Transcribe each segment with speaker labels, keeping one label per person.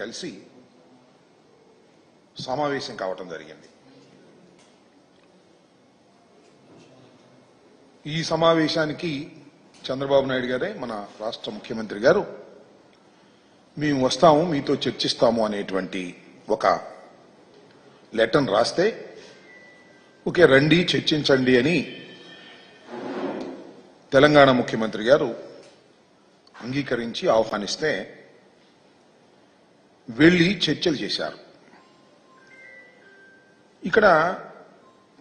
Speaker 1: కలిసి సమావేశం కావటం జరిగింది. ఈ సమావేశానికి చంద్రబాబు నాయుడు గారే, మన రాష్ట్ర ముఖ్యమంత్రి గారు, మేము వస్తాము, మీతో చర్చిస్తాము అనేటువంటి ఒక లెటర్ను రాస్తే, ఓకే రండి చర్చించండి అని తెలంగాణ ముఖ్యమంత్రి గారు అంగీకరించి ఆహ్వానిస్తే వెళ్లి చర్చలు చేశారు. ఇక్కడ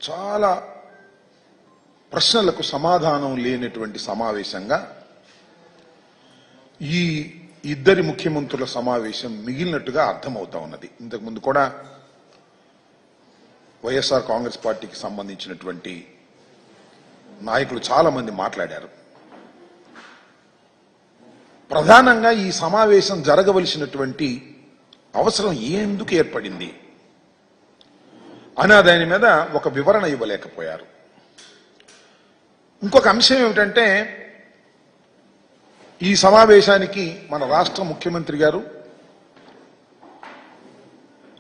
Speaker 1: చాలా ప్రశ్నలకు సమాధానం లేనటువంటి సమావేశంగా ఈ ఇద్దరి ముఖ్యమంత్రుల సమావేశం మిగిలినట్టుగా అర్థమవుతా ఉన్నది. ఇంతకుముందు కూడా వైఎస్ఆర్ కాంగ్రెస్ పార్టీకి సంబంధించినటువంటి నాయకులు చాలా మంది మాట్లాడారు. ప్రధానంగా ఈ సమావేశం జరగవలసినటువంటి అవసరం ఎందుకు ఏర్పడింది అనే దాని మీద ఒక వివరణ ఇవ్వలేకపోయారు. ఇంకొక అంశం ఏమిటంటే, ఈ సమావేశానికి మన రాష్ట్ర ముఖ్యమంత్రి గారు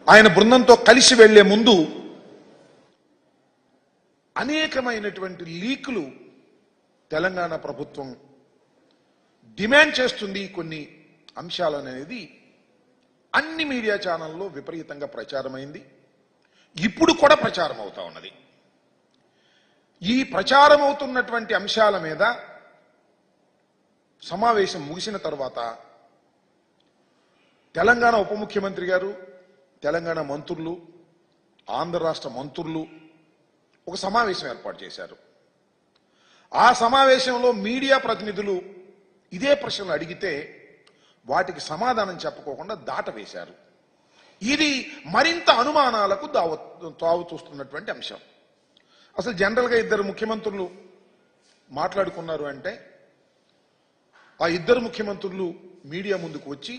Speaker 1: ఆయన బృందంతో కలిసి వెళ్లే ముందు అనేకమైనటువంటి లీకులు తెలంగాణ ప్రభుత్వం డిమాండ్ చేస్తుంది కొన్ని అంశాలు అనేది అన్ని మీడియా ఛానల్లో విపరీతంగా ప్రచారమైంది. ఇప్పుడు కూడా ప్రచారం అవుతా ఉన్నది. ఈ ప్రచారం అవుతున్నటువంటి అంశాల మీద సమావేశం ముగిసిన తర్వాత తెలంగాణ ఉప ముఖ్యమంత్రి గారు, తెలంగాణ మంత్రులు, ఆంధ్ర రాష్ట్ర మంత్రులు ఒక సమావేశం ఏర్పాటు చేశారు. ఆ సమావేశంలో మీడియా ప్రతినిధులు ఇదే ప్రశ్నలు అడిగితే వాటికి సమాధానం చెప్పుకోకుండా దాటవేశారు. ఇది మరింత అనుమానాలకు తావు చూస్తున్నటువంటి అంశం. అసలు జనరల్గా ఇద్దరు ముఖ్యమంత్రులు మాట్లాడుకున్నారు అంటే ఆ ఇద్దరు ముఖ్యమంత్రులు మీడియా ముందుకు వచ్చి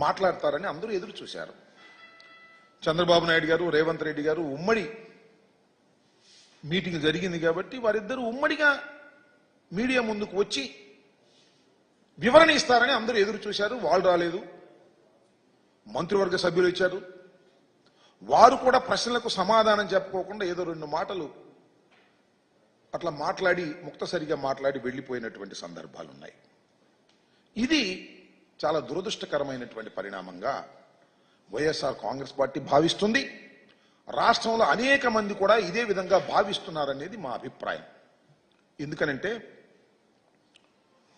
Speaker 1: మాట్లాడతారని అందరూ ఎదురు చూశారు. చంద్రబాబు నాయుడు గారు, రేవంత్ రెడ్డి గారు ఉమ్మడి మీటింగ్ జరిగింది కాబట్టి వారిద్దరూ ఉమ్మడిగా మీడియా ముందుకు వచ్చి వివరణ ఇస్తారని అందరూ ఎదురు చూశారు. వాళ్ళు రాలేదు. మంత్రివర్గ సభ్యులు ఇచ్చారు. వారు కూడా ప్రశ్నలకు సమాధానం చెప్పుకోకుండా ఏదో రెండు మాటలు అట్లా మాట్లాడి ముక్తసరిగా మాట్లాడి వెళ్లిపోయినటువంటి సందర్భాలు ఉన్నాయి. ఇది చాలా దురదృష్టకరమైనటువంటి పరిణామంగా వైఎస్ఆర్ కాంగ్రెస్ పార్టీ భావిస్తుంది. రాష్ట్రంలో అనేక మంది కూడా ఇదే విధంగా భావిస్తున్నారనేది మా అభిప్రాయం. ఎందుకనంటే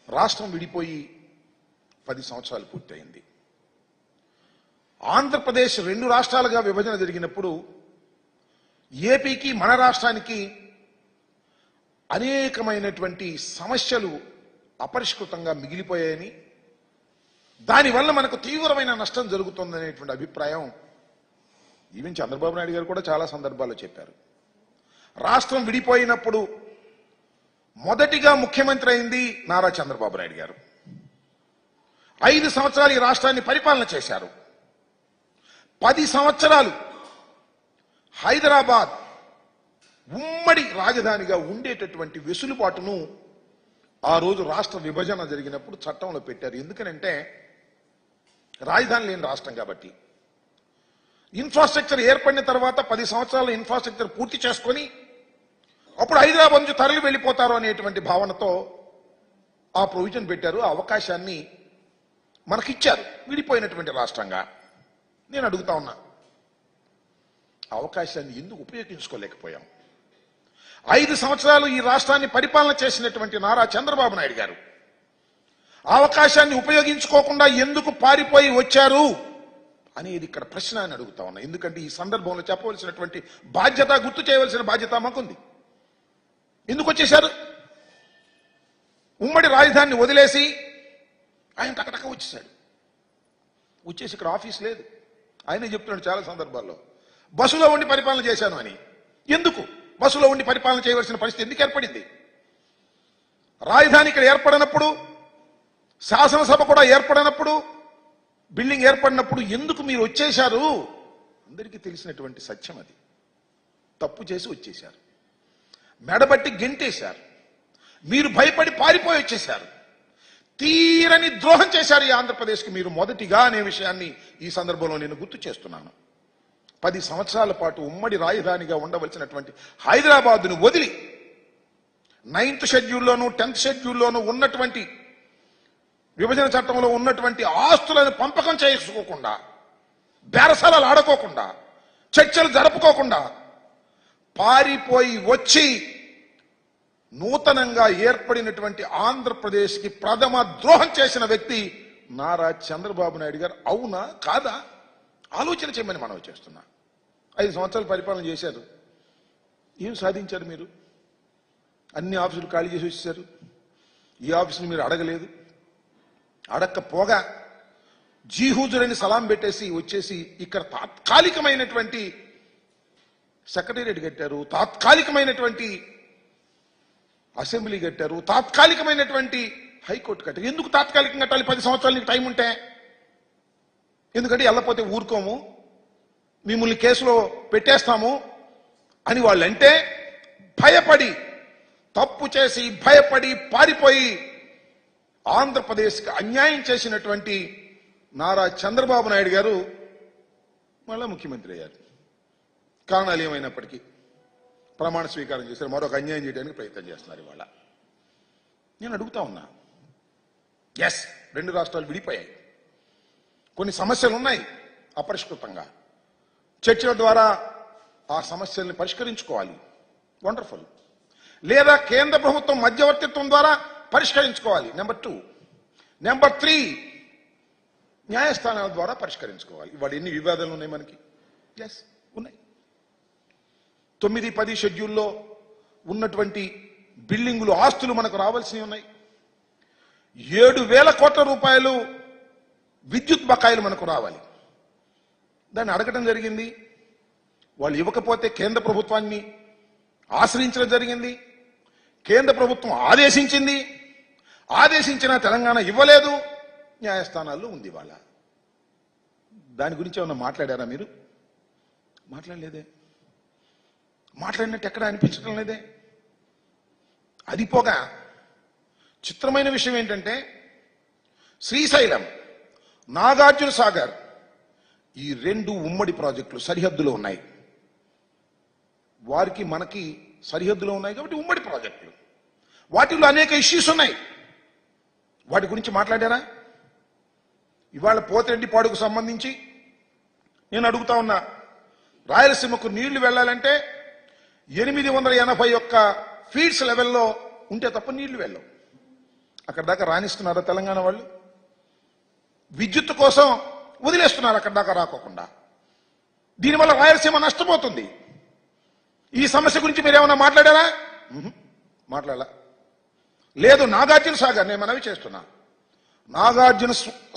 Speaker 1: రాష్ట్రం విడిపోయి 10 సంవత్సరాలు పూర్తయింది. ఆంధ్రప్రదేశ్ 2 రాష్ట్రాలుగా విభజన జరిగినప్పుడు ఏపీకి, మన రాష్ట్రానికి అనేకమైనటువంటి సమస్యలు అపరిష్కృతంగా మిగిలిపోయాయని, దానివల్ల మనకు తీవ్రమైన నష్టం జరుగుతుందనేటువంటి అభిప్రాయం ఈవెన్ చంద్రబాబు నాయుడు గారు కూడా చాలా సందర్భాల్లో చెప్పారు. రాష్ట్రం విడిపోయినప్పుడు మొదటిగా ముఖ్యమంత్రి అయింది నారా చంద్రబాబు నాయుడు గారు. 5 సంవత్సరాలు ఈ రాష్ట్రాన్ని పరిపాలన చేశారు. 10 సంవత్సరాలు హైదరాబాద్ ఉమ్మడి రాజధానిగా ఉండేటటువంటి వెసులుబాటును ఆ రోజు రాష్ట్ర విభజన జరిగినప్పుడు చట్టంలో పెట్టారు. ఎందుకనంటే రాజధాని లేని రాష్ట్రం కాబట్టి. ఇన్ఫ్రాస్ట్రక్చర్ ఏర్పడిన తర్వాత 10 సంవత్సరాలు ఇన్ఫ్రాస్ట్రక్చర్ పూర్తి చేసుకొని అప్పుడు హైదరాబాద్ నుంచి తరలి వెళ్ళిపోతారు అనేటువంటి భావనతో ఆ ప్రొవిజన్ పెట్టారు. ఆ అవకాశాన్ని మనకిచ్చారు విడిపోయినటువంటి రాష్ట్రంగా. నేను అడుగుతా ఉన్నా, అవకాశాన్ని ఎందుకు ఉపయోగించుకోలేకపోయాం? 5 సంవత్సరాలు ఈ రాష్ట్రాన్ని పరిపాలన చేసినటువంటి నారా చంద్రబాబు నాయుడు గారు అవకాశాన్ని ఉపయోగించుకోకుండా ఎందుకు పారిపోయి వచ్చారు అనేది ఇక్కడ ప్రశ్న అని అడుగుతా ఉన్నా. ఎందుకంటే ఈ సందర్భంలో చెప్పవలసినటువంటి బాధ్యత, గుర్తు చేయవలసిన బాధ్యత మాకుంది. ఎందుకు వచ్చేశారు? ఉమ్మడి రాజధానిని వదిలేసి ఆయన టకటక వచ్చేసాడు. వచ్చేసి ఇక్కడ ఆఫీస్ లేదు. ఆయనే చెప్తున్నాడు చాలా సందర్భాల్లో, బస్సులో ఉండి పరిపాలన చేశాను అని. ఎందుకు బస్సులో ఉండి పరిపాలన చేయవలసిన పరిస్థితి ఎందుకు ఏర్పడింది? రాజధాని ఇక్కడ ఏర్పడినప్పుడు, శాసనసభ కూడా ఏర్పడినప్పుడు, బిల్డింగ్ ఏర్పడినప్పుడు ఎందుకు మీరు వచ్చేశారు? అందరికీ తెలిసినటువంటి సత్యం అది. తప్పు చేసి వచ్చేశారు, మెడబట్టి గెంటేశారు, మీరు భయపడి పారిపోయి వచ్చేశారు. తీరని ద్రోహం చేశారు ఈ ఆంధ్రప్రదేశ్కి మీరు మొదటిగా అనే విషయాన్ని ఈ సందర్భంలో నేను గుర్తు చేస్తున్నాను. 10 సంవత్సరాల పాటు ఉమ్మడి రాజధానిగా ఉండవలసినటువంటి హైదరాబాద్ను వదిలి 9th షెడ్యూల్లోనూ 10th షెడ్యూల్లోనూ ఉన్నటువంటి విభజన చట్టంలో ఉన్నటువంటి ఆస్తులను పంపకం చేసుకోకుండా, బేరసాలలు ఆడుకోకుండా, చర్చలు జరుపుకోకుండా పారిపోయి వచ్చి నూతనంగా ఏర్పడినటువంటి ఆంధ్రప్రదేశ్కి ప్రథమ ద్రోహం చేసిన వ్యక్తి నారా చంద్రబాబు నాయుడు గారు. అవునా కాదా ఆలోచన చేయమని మనం చేస్తున్నా. 5 సంవత్సరాలు పరిపాలన చేశారు. ఏం సాధించారు మీరు? అన్ని ఆఫీసులు ఖాళీ చేసి వచ్చేసారు. ఈ ఆఫీసులు మీరు అడగలేదు. అడక్కపోగా జీహూజురని సలాం పెట్టేసి వచ్చేసి ఇక్కడ తాత్కాలికమైనటువంటి సెక్రటేరియట్ కట్టారు, తాత్కాలికమైనటువంటి అసెంబ్లీ కట్టారు, తాత్కాలికమైనటువంటి హైకోర్టు కట్టారు. ఎందుకు తాత్కాలికంగా కట్టాలి? 10 సంవత్సరాలు నీకు టైం ఉంటే. ఎందుకంటే వెళ్ళపోతే ఊరుకోము, మిమ్మల్ని కేసులో పెట్టేస్తాము అని వాళ్ళంటే భయపడి, తప్పు చేసి భయపడి పారిపోయి ఆంధ్రప్రదేశ్కి అన్యాయం చేసినటువంటి నారా చంద్రబాబు నాయుడు గారు మళ్ళా ముఖ్యమంత్రి అయ్యారు. కారణాలు ఏమైనప్పటికీ ప్రమాణ స్వీకారం చేశారు. మరొక అన్యాయం చేయడానికి ప్రయత్నం చేస్తున్నారు ఇవాళ. నేను అడుగుతా ఉన్నా, ఎస్ 2 రాష్ట్రాలు విడిపోయాయి, కొన్ని సమస్యలు ఉన్నాయి అపరిష్కృతంగా. చర్చల ద్వారా ఆ సమస్యల్ని పరిష్కరించుకోవాలి, వండర్ఫుల్. లేదా కేంద్ర ప్రభుత్వం మధ్యవర్తిత్వం ద్వారా పరిష్కరించుకోవాలి, నెంబర్ 2. నెంబర్ 3 న్యాయస్థానాల ద్వారా పరిష్కరించుకోవాలి. ఇవాళ ఎన్ని వివాదాలు ఉన్నాయి మనకి? ఎస్ ఉన్నాయి. 9, 10 షెడ్యూల్లో ఉన్నటువంటి బిల్డింగులు, ఆస్తులు మనకు రావాల్సినవి ఉన్నాయి. 7,000 కోట్ల రూపాయలు విద్యుత్ బకాయిలు మనకు రావాలి. దాన్ని అడగటం జరిగింది. వాళ్ళు ఇవ్వకపోతే కేంద్ర ప్రభుత్వాన్ని ఆశ్రయించడం జరిగింది. కేంద్ర ప్రభుత్వం ఆదేశించింది. ఆదేశించిన తెలంగాణ ఇవ్వలేదు. న్యాయస్థానాల్లో ఉంది వాళ్ళ. దాని గురించి ఏమన్నా మాట్లాడారా మీరు? మాట్లాడలేదే. మాట్లాడినట్టు ఎక్కడ అనిపించడం లేదే. అది పోగా చిత్రమైన విషయం ఏంటంటే, శ్రీశైలం, నాగార్జున సాగర్ ఈ 2 ఉమ్మడి ప్రాజెక్టులు సరిహద్దులో ఉన్నాయి. వారికి మనకి సరిహద్దులో ఉన్నాయి కాబట్టి ఉమ్మడి ప్రాజెక్టులు. వాటిలో అనేక ఇష్యూస్ ఉన్నాయి. వాటి గురించి మాట్లాడారా? ఇవాళ పోతిరెడ్డిపాడుకు సంబంధించి నేను అడుగుతా ఉన్నా, రాయలసీమకు నీళ్లు వెళ్ళాలంటే 881 ఫీట్స్ లెవెల్లో ఉంటే తప్ప నీళ్లు వెళ్ళవు. అక్కడ దాకా రాణిస్తున్నారా తెలంగాణ వాళ్ళు? విద్యుత్ కోసం వదిలేస్తున్నారు అక్కడ దాకా రాకోకుండా. దీనివల్ల రాయలసీమ నష్టపోతుంది. ఈ సమస్య గురించి మీరు ఏమైనా మాట్లాడారా? మాట్లాడాల. లేదు. నాగార్జున సాగర్ నేను మనవి చేస్తున్నా, నాగార్జున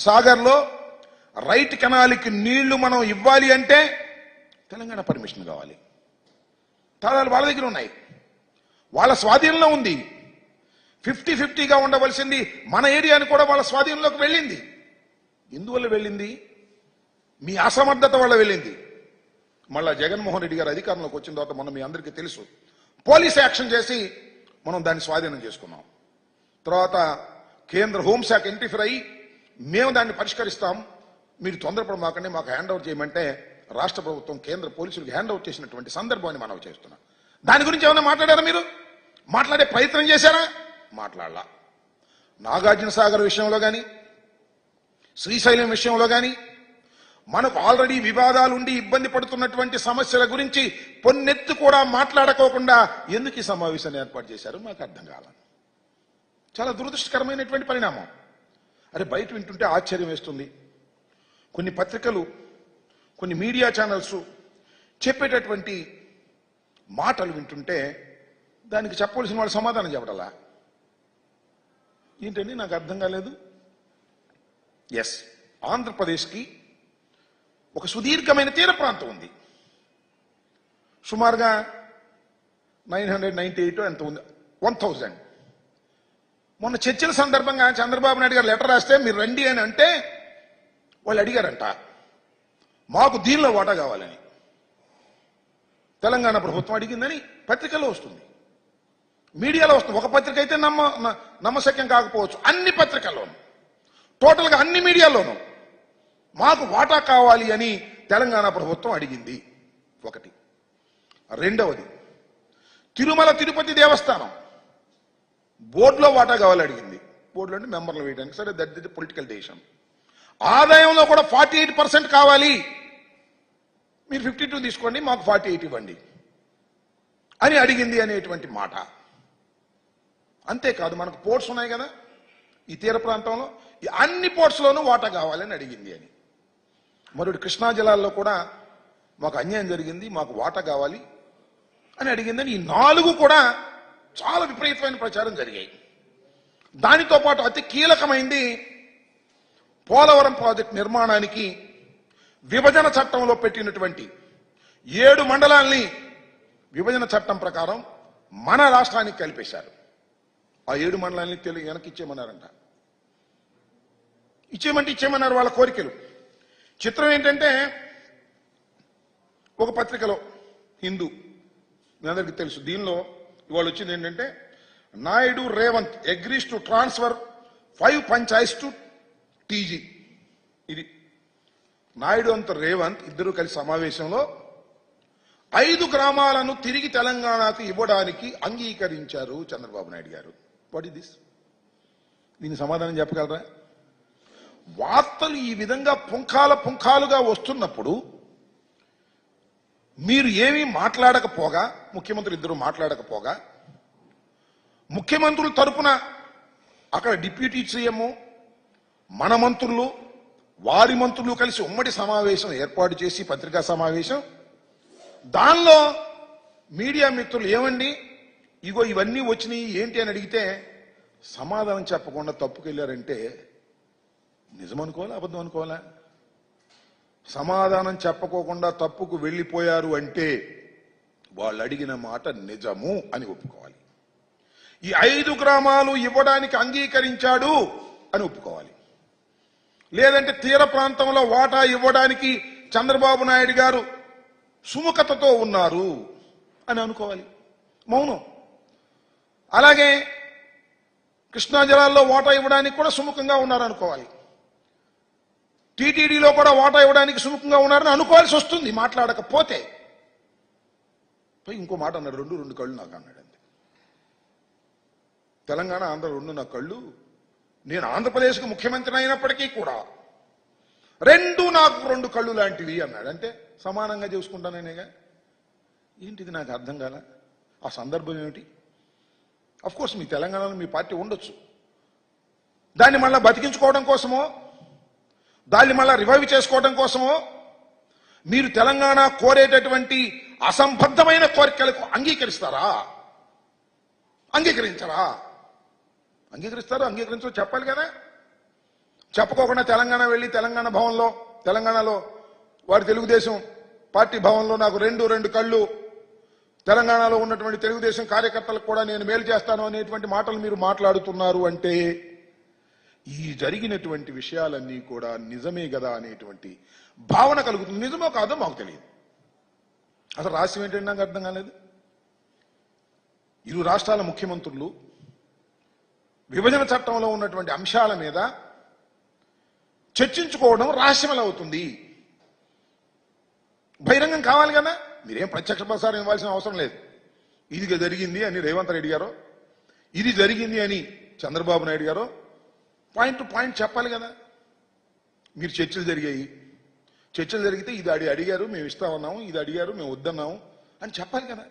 Speaker 1: సాగర్లో రైట్ కెనాల్కి నీళ్లు మనం ఇవ్వాలి అంటే తెలంగాణ పర్మిషన్ కావాలి. తాళాలు వాళ్ళ దగ్గర ఉన్నాయి, వాళ్ళ స్వాధీనంలో ఉంది. 50-50గా ఉండవలసింది మన ఏరియాని కూడా వాళ్ళ స్వాధీనంలోకి వెళ్ళింది. ఎందువల్ల వెళ్ళింది? మీ అసమర్థత వల్ల వెళ్ళింది. మళ్ళా జగన్మోహన్ రెడ్డి గారు అధికారంలోకి వచ్చిన తర్వాత మొన్న మీ అందరికీ తెలుసు, పోలీస్ యాక్షన్ చేసి మనం దాన్ని స్వాధీనం చేసుకున్నాం. తర్వాత కేంద్ర హోంశాఖ ఇంటర్ఫీర్ అయ్యి మేము దాన్ని పరిష్కరిస్తాం, మీరు తొందరపడమాకండి, మాకు హ్యాండ్ ఓవర్ చేయమంటే రాష్ట్ర ప్రభుత్వం కేంద్ర పోలీసులకు హ్యాండ్ ఓవర్ చేసినటువంటి సందర్భాన్ని మనం చేస్తున్నాం. దాని గురించి ఏమైనా మాట్లాడారా మీరు? మాట్లాడే ప్రయత్నం చేశారా? మాట్లాడలా. నాగార్జున సాగర్ విషయంలో కానీ, శ్రీశైలం విషయంలో కానీ మనకు ఆల్రెడీ వివాదాలుండి ఇబ్బంది పడుతున్నటువంటి సమస్యల గురించి పొన్నెత్తు కూడా మాట్లాడుకోకుండా ఎందుకు ఈ సమావేశాన్ని ఏర్పాటు చేశారు మాకు అర్థం కాల. చాలా దురదృష్టకరమైనటువంటి పరిణామం. అరే బయట వింటుంటే ఆశ్చర్యం వేస్తుంది. కొన్ని పత్రికలు, కొన్ని మీడియా ఛానల్స్ చెప్పేటటువంటి మాటలు వింటుంటే దానికి చెప్పవలసిన వాళ్ళు సమాధానం చెప్పడాలా ఏంటండి? నాకు అర్థం కాలేదు. ఎస్, ఆంధ్రప్రదేశ్కి ఒక సుదీర్ఘమైన తీర ప్రాంతం ఉంది. సుమారుగా 998 ఎంత ఉంది, 1000. మొన్న చర్చల సందర్భంగా చంద్రబాబు నాయుడు గారు లెటర్ రాస్తే మీరు రండి అని అంటే వాళ్ళు అడిగారంట మాకు దీనిలో వాటా కావాలని. తెలంగాణ ప్రభుత్వం అడిగిందని పత్రికలో వస్తుంది, మీడియాలో వస్తుంది. ఒక పత్రిక అయితే నమ్మశక్యం కాకపోవచ్చు, అన్ని పత్రికల్లోనూ టోటల్గా అన్ని మీడియాలోనూ మాకు వాటా కావాలి అని తెలంగాణ ప్రభుత్వం అడిగింది. ఒకటి. రెండవది, తిరుమల తిరుపతి దేవస్థానం బోర్డులో వాటా కావాలి అడిగింది. బోర్డులో అంటే మెంబర్లు వేయడానికి, సరే దట్ ఇస్ పొలిటికల్ డెసిషన్. ఆదాయంలో కూడా 48% కావాలి, మీరు 52 తీసుకోండి, మాకు 48 ఇవ్వండి అని అడిగింది అనేటువంటి మాట. అంతేకాదు, మనకు పోర్ట్స్ ఉన్నాయి కదా ఈ తీర ప్రాంతంలో, ఈ అన్ని పోర్ట్స్లోనూ వాటా కావాలని అడిగింది అని. మరొకటి, కృష్ణా జలాల్లో కూడా మాకు అన్యాయం జరిగింది, మాకు వాటా కావాలి అని అడిగిందని. ఈ 4 కూడా చాలా విపరీతమైన ప్రచారం జరిగాయి. దానితో పాటు అతి కీలకమైంది పోలవరం ప్రాజెక్టు నిర్మాణానికి విభజన చట్టంలో పెట్టినటువంటి 7 మండలాల్ని విభజన చట్టం ప్రకారం మన రాష్ట్రానికి కలిపేశారు. ఆ 7 మండలాల్ని వెనక్కి ఇచ్చేయమన్నారంట. ఇచ్చేయమన్నారు వాళ్ళ కోరికలు. చిత్రం ఏంటంటే, ఒక పత్రికలో హిందూ, మీ అందరికీ తెలుసు, దీనిలో ఇవాళ వచ్చింది ఏంటంటే, Naidu Revanth agrees to transfer 5 panchayats to TG. ఇది నాయుడు అంత రేవంత్ ఇద్దరు కలిసి సమావేశంలో 5 గ్రామాలను తిరిగి తెలంగాణకు ఇవ్వడానికి అంగీకరించారు చంద్రబాబు నాయుడు గారు. What is this? దీనికి సమాధానం చెప్పగలరా? వార్తలు ఈ విధంగా పుంఖాలుగా వస్తున్నప్పుడు మీరు ఏమీ మాట్లాడకపోగా, ముఖ్యమంత్రులు ఇద్దరు మాట్లాడకపోగా, ముఖ్యమంత్రుల తరపున అక్కడ డిప్యూటీ సీఎం, మన మంత్రులు, వారి మంత్రులు కలిసి ఉమ్మడి సమావేశం ఏర్పాటు చేసి, పత్రికా సమావేశం, దానిలో మీడియా మిత్రులు ఏమండి ఇగో ఇవన్నీ వచ్చినాయి ఏంటి అని అడిగితే సమాధానం చెప్పకుండా తప్పుకెళ్ళారంటే నిజం అనుకోవాలా, అబద్ధం అనుకోవాలా? సమాధానం చెప్పకోకుండా తప్పుకు వెళ్ళిపోయారు అంటే వాళ్ళు అడిగిన మాట నిజము అని ఒప్పుకోవాలి. ఈ 5 గ్రామాలు ఇవ్వడానికి అంగీకరించాడు అని ఒప్పుకోవాలి. లేదంటే తీర ప్రాంతంలో వాటా ఇవ్వడానికి చంద్రబాబు నాయుడు గారు సుముఖతతో ఉన్నారు అని అనుకోవాలి. మౌనం. అలాగే కృష్ణా జలాల్లో వాటా ఇవ్వడానికి కూడా సుముఖంగా ఉన్నారు అనుకోవాలి. టీటీడీలో కూడా వాటా ఇవ్వడానికి సుముఖంగా ఉన్నారని అనుకోవాల్సి వస్తుంది మాట్లాడకపోతే. ఇంకో మాట అన్నాడు, రెండు కళ్ళు నాకు అన్నాడు. అంతే. తెలంగాణ ఆంధ్ర 2 నా కళ్ళు. నేను ఆంధ్రప్రదేశ్కి ముఖ్యమంత్రి అయినప్పటికీ కూడా 2 నాకు 2 కళ్ళు లాంటివి అన్నాడు. అంటే సమానంగా చూసుకుంటానేగా. ఏంటిది నాకు అర్థం కాల. ఆ సందర్భం ఏమిటి? అఫ్ కోర్స్ మీ తెలంగాణలో మీ పార్టీ ఉండొచ్చు, దాన్ని మళ్ళీ బతికించుకోవడం కోసమో, దాన్ని మళ్ళా రివైవ్ చేసుకోవడం కోసమో మీరు తెలంగాణ కోరేటటువంటి అసంబద్ధమైన కోరికలకు అంగీకరిస్తారా? అంగీకరించరా? అంగీకరిస్తారో అంగీకరించో చెప్పాలి కదా. చెప్పుకోకుండా తెలంగాణ వెళ్ళి తెలంగాణ భవన్లో, తెలంగాణలో వారి తెలుగుదేశం పార్టీ భవన్లో నాకు 2 కళ్ళు, తెలంగాణలో ఉన్నటువంటి తెలుగుదేశం కార్యకర్తలకు కూడా నేను మేలు చేస్తాను అనేటువంటి మాటలు మీరు మాట్లాడుతున్నారు అంటే ఈ జరిగినటువంటి విషయాలన్నీ కూడా నిజమే కదా అనేటువంటి భావన కలుగుతుంది. నిజమో కాదో మాకు తెలియదు. అసలు రహస్యం ఏంటంటే నాకు అర్థం కాలేదు. 2 రాష్ట్రాల ముఖ్యమంత్రులు విభజన చట్టంలో ఉన్నటువంటి అంశాల మీద చర్చించుకోవడం రహస్యమల అవుతుంది. బహిరంగం కావాలి కదా. మీరేం ప్రత్యక్ష ప్రసారం ఇవ్వాల్సిన అవసరం లేదు. ఇది జరిగింది అని రేవంత్ రెడ్డి గారో, ఇది జరిగింది అని చంద్రబాబు నాయుడు గారో పాయింట్ టు పాయింట్ చెప్పాలి కదా. మీరు చర్చలు జరిగాయి, చర్చలు జరిగితే ఇది అడిగారు మేము ఇస్తామన్నాము, ఇది అడిగారు మేము వద్దన్నాము అని చెప్పాలి కదా.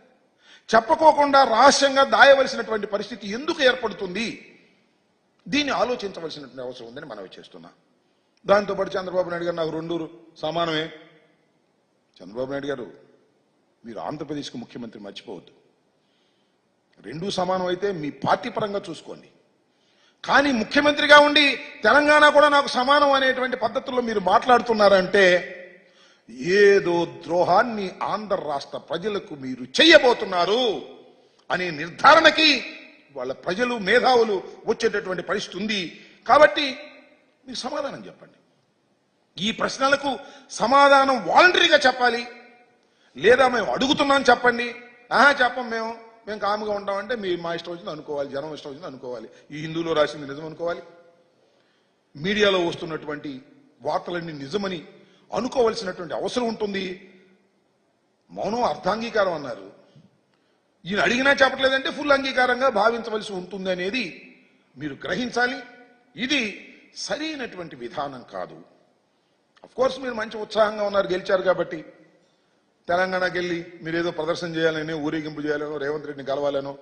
Speaker 1: చెప్పకోకుండా రహస్యంగా దాయవలసినటువంటి పరిస్థితి ఎందుకు ఏర్పడుతుంది? దీన్ని ఆలోచించవలసినటువంటి అవసరం ఉందని మనవి చేస్తున్నా. దాంతోపాటు చంద్రబాబు నాయుడు గారు నాకు 2 సమానమే. చంద్రబాబు నాయుడు గారు, మీరు ఆంధ్రప్రదేశ్కి ముఖ్యమంత్రి మర్చిపోవద్దు. 2 సమానం అయితే మీ పార్టీ పరంగా చూసుకోండి. కానీ ముఖ్యమంత్రిగా ఉండి తెలంగాణ కూడా నాకు సమానం అనేటువంటి పద్ధతుల్లో మీరు మాట్లాడుతున్నారంటే ఏదో ద్రోహాన్ని ఆంధ్ర రాష్ట్ర ప్రజలకు మీరు చెయ్యబోతున్నారు అనే నిర్ధారణకి వాళ్ళ ప్రజలు, మేధావులు వచ్చేటటువంటి పరిస్థితి ఉంది. కాబట్టి మీరు సమాధానం చెప్పండి. ఈ ప్రశ్నలకు సమాధానం వాలంటరీగా చెప్పాలి. లేదా మేము అడుగుతున్నాం చెప్పండి. చెప్పం మేము మేము కామ్గా ఉంటామంటే మీరు మా ఇష్టం వచ్చింది అనుకోవాలి, జనం ఇష్టం వచ్చింది అనుకోవాలి. ఈ హిందూలో రాసింది నిజం అనుకోవాలి, మీడియాలో వస్తున్నటువంటి వార్తలన్నీ నిజమని అనుకోవలసినటువంటి అవసరం ఉంటుంది. మౌనం అర్థాంగీకారం అన్నారు. ఈయన అడిగినా చెప్పట్లేదంటే ఫుల్ అంగీకారంగా భావించవలసి ఉంటుంది అనేది మీరు గ్రహించాలి. ఇది సరైనటువంటి విధానం కాదు. అఫ్ కోర్స్ మీరు మంచి ఉత్సాహంగా ఉన్నారు, గెలిచారు కాబట్టి. తెలంగాణకి వెళ్ళి మీరు ఏదో ప్రదర్శన చేయాలని, ఊరేగింపు చేయాలనో, రేవంత్ రెడ్డిని కలవాలనో